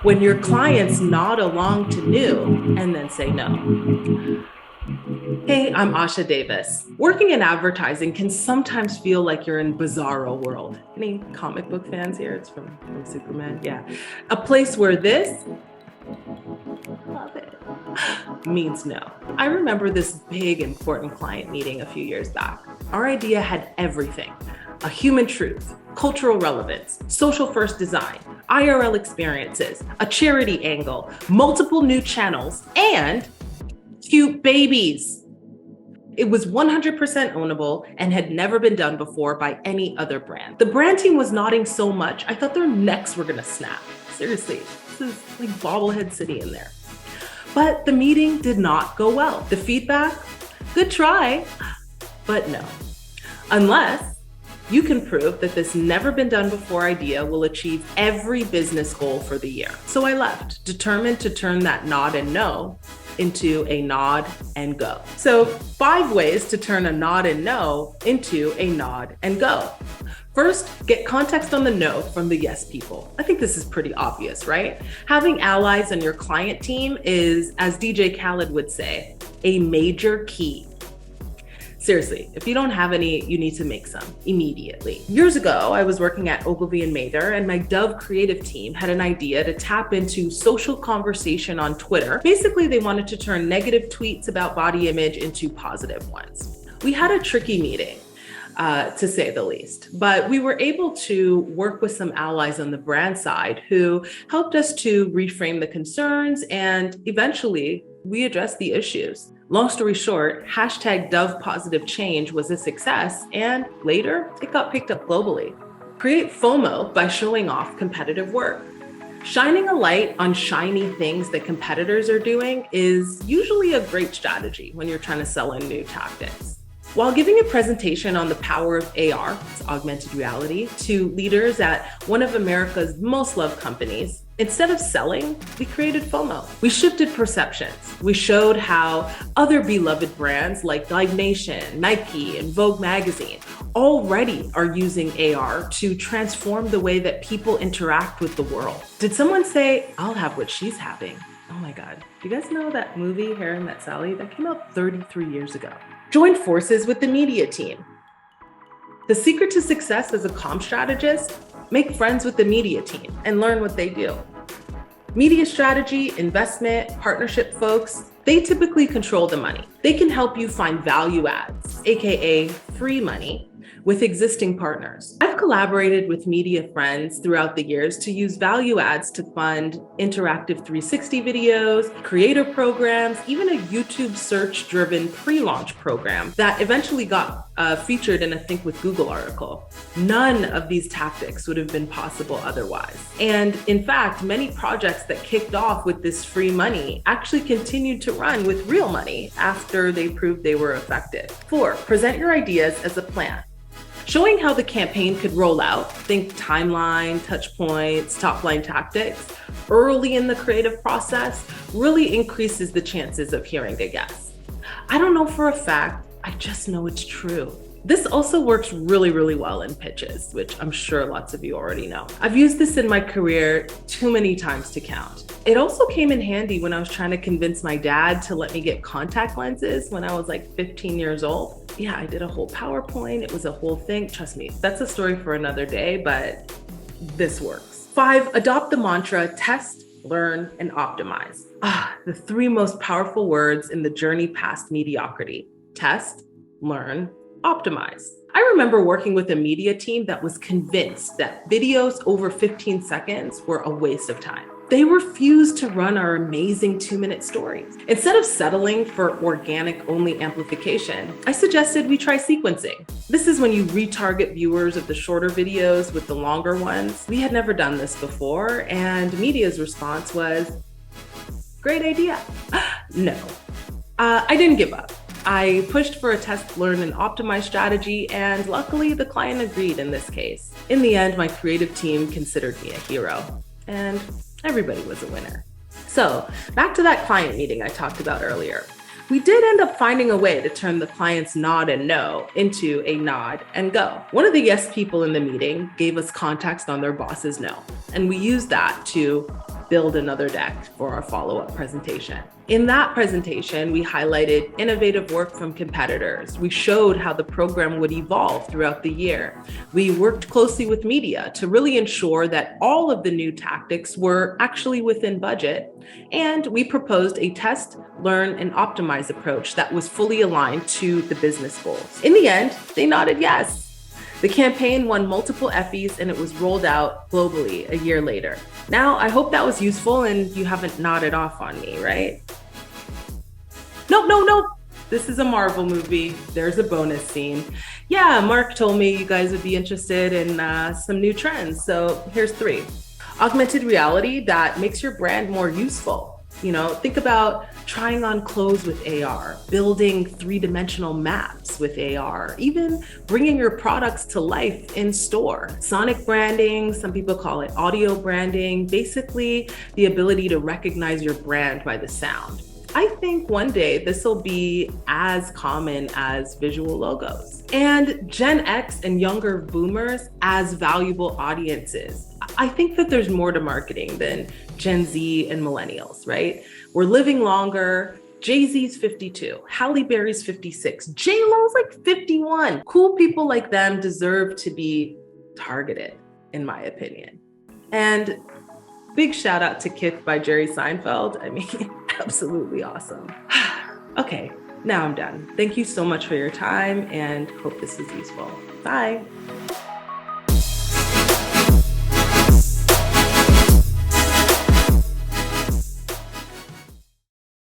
When your clients nod along to new and then say no. Hey, I'm Asha Davis. Working in advertising can sometimes feel like you're in bizarro world. Any comic book fans here? It's from Superman. Yeah. A place where this love it means no. I remember this big important client meeting a few years back. Our idea had everything: a human truth, cultural relevance, social first design, IRL experiences, a charity angle, multiple new channels, and cute babies. It was 100% ownable and had never been done before by any other brand. The brand team was nodding so much, I thought their necks were gonna snap. Seriously, this is like bobblehead city in there. But the meeting did not go well. The feedback, good try, but no. Unless you can prove that this never been done before idea will achieve every business goal for the year. So I left, determined to turn that nod and no into a nod and go. So 5 ways to turn a nod and no into a nod and go. First, get context on the no from the yes people. I think this is pretty obvious, right? Having allies on your client team is, as DJ Khaled would say, a major key. Seriously, if you don't have any, you need to make some immediately. Years ago, I was working at Ogilvy Mather, and my Dove creative team had an idea to tap into social conversation on Twitter. Basically, they wanted to turn negative tweets about body image into positive ones. We had a tricky meeting, to say the least, but we were able to work with some allies on the brand side who helped us to reframe the concerns, and eventually we addressed the issues. Long story short, hashtag Dove Positive Change was a success, and later it got picked up globally. Create FOMO by showing off competitive work. Shining a light on shiny things that competitors are doing is usually a great strategy when you're trying to sell in new tactics. While giving a presentation on the power of AR, it's augmented reality, to leaders at one of America's most loved companies, instead of selling, we created FOMO. We shifted perceptions. We showed how other beloved brands like Live Nation, Nike, and Vogue magazine already are using AR to transform the way that people interact with the world. Did someone say, I'll have what she's having? Oh my God. Do you guys know that movie, Harry Met Sally? That came out 33 years ago. Join forces with the media team. The secret to success as a comm strategist: make friends with the media team and learn what they do. Media strategy, investment, partnership folks, they typically control the money. They can help you find value adds, AKA free money, with existing partners. I've collaborated with media friends throughout the years to use value adds to fund interactive 360 videos, creator programs, even a YouTube search-driven pre-launch program that eventually got featured in a Think with Google article. None of these tactics would have been possible otherwise. And in fact, many projects that kicked off with this free money actually continued to run with real money after they proved they were effective. 4, present your ideas as a plan. Showing how the campaign could roll out, think timeline, touch points, top line tactics, early in the creative process really increases the chances of hearing a yes. I don't know for a fact, I just know it's true. This also works really, really well in pitches, which I'm sure lots of you already know. I've used this in my career too many times to count. It also came in handy when I was trying to convince my dad to let me get contact lenses when I was like 15 years old. Yeah, I did a whole PowerPoint. It was a whole thing. Trust me, that's a story for another day, but this works. 5, adopt the mantra: test, learn, and optimize. The 3 most powerful words in the journey past mediocrity: test, learn, optimize. I remember working with a media team that was convinced that videos over 15 seconds were a waste of time. They refused to run our amazing 2-minute stories. Instead of settling for organic only amplification, I suggested we try sequencing. This is when you retarget viewers of the shorter videos with the longer ones. We had never done this before, and media's response was, great idea. No, I didn't give up. I pushed for a test, learn, and optimize strategy, and luckily the client agreed in this case. In the end, my creative team considered me a hero, and everybody was a winner. So back to that client meeting I talked about earlier. We did end up finding a way to turn the client's nod and no into a nod and go. One of the yes people in the meeting gave us context on their boss's no, and we used that to build another deck for our follow-up presentation. In that presentation, we highlighted innovative work from competitors. We showed how the program would evolve throughout the year. We worked closely with media to really ensure that all of the new tactics were actually within budget. And we proposed a test, learn, and optimize approach that was fully aligned to the business goals. In the end, they nodded yes. The campaign won multiple Effies and it was rolled out globally a year later. Now, I hope that was useful and you haven't nodded off on me, right? Nope. This is a Marvel movie. There's a bonus scene. Yeah, Mark told me you guys would be interested in some new trends. So here's 3. Augmented reality that makes your brand more useful. Think about trying on clothes with AR, building 3-dimensional maps with AR, even bringing your products to life in store. Sonic branding, some people call it audio branding, basically the ability to recognize your brand by the sound. I think one day this will be as common as visual logos. And Gen X and younger boomers as valuable audiences. I think that there's more to marketing than Gen Z and millennials, right? We're living longer. Jay-Z's 52, Halle Berry's 56, J-Lo's like 51. Cool people like them deserve to be targeted, in my opinion. And big shout out to Kith by Jerry Seinfeld. I mean, absolutely awesome. Okay, now I'm done. Thank you so much for your time and hope this is useful. Bye.